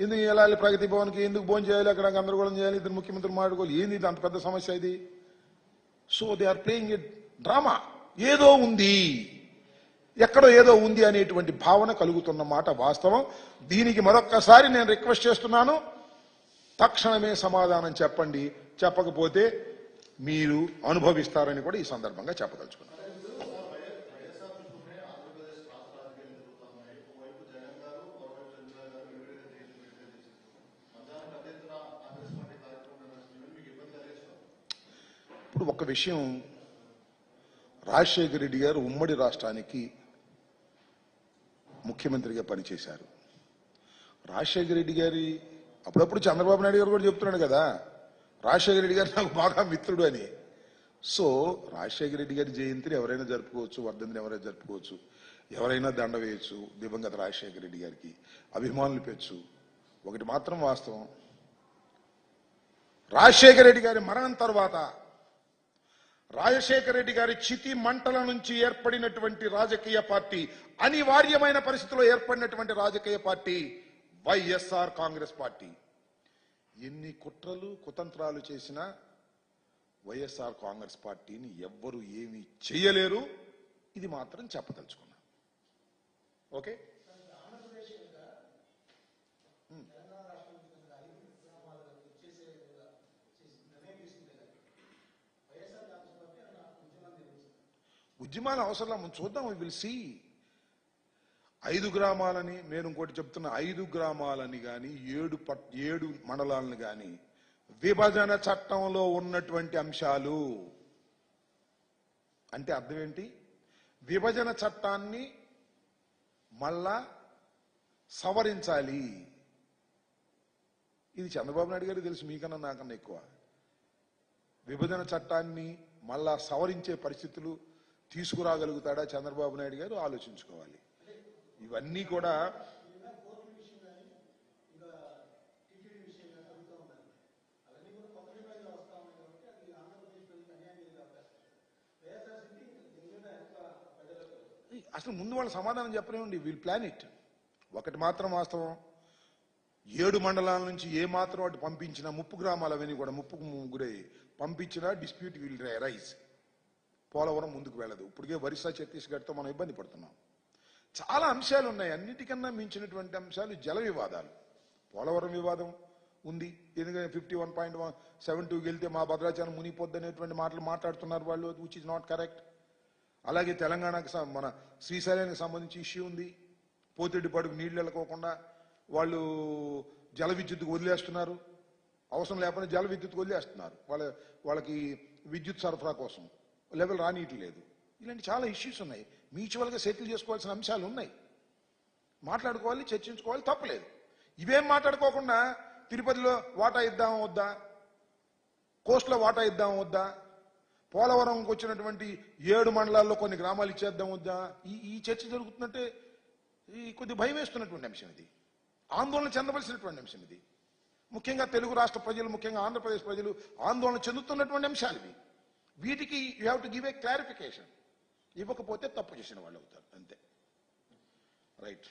Speaker 1: ఎందుకు వెళ్ళాలి ప్రగతి భవన్కి, ఎందుకు భోజనం చేయాలి, అక్కడ గందరగోళం చేయాలి, ఇద్దరు ముఖ్యమంత్రులు మాట్లాడుకోవాలి, ఏంది ఇది అంత పెద్ద సమస్య ఇది? So they are playing a drama. ఏదో ఉంది, ఎక్కడో ఏదో ఉంది అనేటువంటి భావన కలుగుతున్న మాట వాస్తవం. దీనికి మరొక్కసారి నేను రిక్వెస్ట్ చేస్తున్నాను, తక్షణమే సమాధానం చెప్పండి. చెప్పకపోతే మీరు అనుభవిస్తారని కూడా ఈ సందర్భంగా చెప్పదలుచుకున్నాను. ఇప్పుడు ఒక విషయం, రాజశేఖర రెడ్డి గారు ఉమ్మడి రాష్ట్రానికి ముఖ్యమంత్రిగా పనిచేశారు. రాజశేఖర రెడ్డి గారి అప్పుడప్పుడు చంద్రబాబు నాయుడు గారు కూడా చెప్తున్నాడు కదా, రాజశేఖర రెడ్డి గారు నాకు బాగా మిత్రుడు అని. సో రాజశేఖర రెడ్డి గారి జయంతిని ఎవరైనా జరుపుకోవచ్చు, వర్ధంతిని ఎవరైనా జరుపుకోవచ్చు, ఎవరైనా దండ వేయచ్చు దివంగత రాజశేఖర రెడ్డి గారికి, అభిమానులు పెంచు. ఒకటి మాత్రం వాస్తవం, రాజశేఖర రెడ్డి గారి మరణం తర్వాత రాజశేఖర రెడ్డి గారి చితి మంటల నుంచి ఏర్పడినటువంటి రాజకీయ పార్టీ, అనివార్యమైన పరిస్థితుల్లో ఏర్పడినటువంటి రాజకీయ పార్టీ వైఎస్ఆర్ కాంగ్రెస్ పార్టీ. ఎన్ని కుట్రలు కుతంత్రాలు చేసినా వైఎస్ఆర్ కాంగ్రెస్ పార్టీని ఎవ్వరూ ఏమీ చేయలేరు. ఇది మాత్రం చెప్పదలుచుకున్నా. ఓకే, ఉద్యమాల అవసరం మనం చూద్దాం, విల్ సీ. 5 గ్రామాలని నేను ఇంకోటి చెప్తున్నా, 5 గ్రామాలని కానీ 7 మండలాలను కానీ విభజన చట్టంలో ఉన్నటువంటి అంశాలు అంటే అర్థం ఏంటి? విభజన చట్టాన్ని మళ్ళా సవరించాలి. ఇది చంద్రబాబు నాయుడు గారికి తెలుసు, మీకన్నా నాకన్నా ఎక్కువ. విభజన చట్టాన్ని మళ్ళా సవరించే పరిస్థితులు తీసుకురాగలుగుతాడా చంద్రబాబు నాయుడు గారు? ఆలోచించుకోవాలి. ఇవన్నీ కూడా అసలు ముందు వాళ్ళు సమాధానం చెప్పలేమండి. Wheel plan it. ఒకటి మాత్రం వాస్తవం, 7 మండలాల నుంచి ఏ మాత్రం అటు పంపించినా, 30 గ్రామాలు అవన్నీ కూడా ముప్పుకు గురై పంపించినా డిస్ప్యూట్ విల్ రైజ్. పోలవరం ముందుకు వెళ్ళదు. ఇప్పటికే ఒరిస్సా ఛత్తీస్గఢ్తో మనం ఇబ్బంది పడుతున్నాం. చాలా అంశాలు ఉన్నాయి. అన్నిటికన్నా మించినటువంటి అంశాలు జల వివాదాలు. పోలవరం వివాదం ఉంది, ఎందుకంటే 51.72 వెళ్తే మా భద్రాచలం మునిగిపోద్ది అనేటువంటి మాటలు మాట్లాడుతున్నారు వాళ్ళు, విచ్ ఇస్ నాట్ కరెక్ట్. అలాగే తెలంగాణకు మన శ్రీశైలానికి సంబంధించి ఇష్యూ ఉంది. పోతిరెడ్డిపాడుకు నీళ్లు వెళ్ళకోకుండా వాళ్ళు జల విద్యుత్తుకు వదిలేస్తున్నారు. అవసరం లేకపోతే జల విద్యుత్తుకు వదిలేస్తున్నారు. వాళ్ళకి విద్యుత్ సరఫరా కోసం లెవెల్ రానియట్లేదు. ఇలాంటి చాలా ఇష్యూస్ ఉన్నాయి. మ్యూచువల్గా సెటిల్ చేసుకోవాల్సిన అంశాలు ఉన్నాయి. మాట్లాడుకోవాలి, చర్చించుకోవాలి, తప్పలేదు. ఇవేం మాట్లాడుకోకుండా తిరుపతిలో వాటా ఇద్దామా వద్దా, కోస్ట్లో వాటా ఇద్దామా వద్దా, పోలవరంకి వచ్చినటువంటి 7 మండలాల్లో కొన్ని గ్రామాలు ఇచ్చేద్దాం వద్దా, ఈ చర్చ జరుగుతున్నట్టే కొద్ది భయం వేస్తున్నటువంటి అంశం ఇది. ఆందోళన చెందవలసినటువంటి అంశం ఇది. ముఖ్యంగా తెలుగు రాష్ట్ర ప్రజలు, ముఖ్యంగా ఆంధ్రప్రదేశ్ ప్రజలు ఆందోళన చెందుతున్నటువంటి అంశాలు ఇవి. వీటికి you have to give a clarification. ఇవ్వకపోతే తప్పు చేసిన వాళ్ళు అవుతారు, అంతే. రైట్.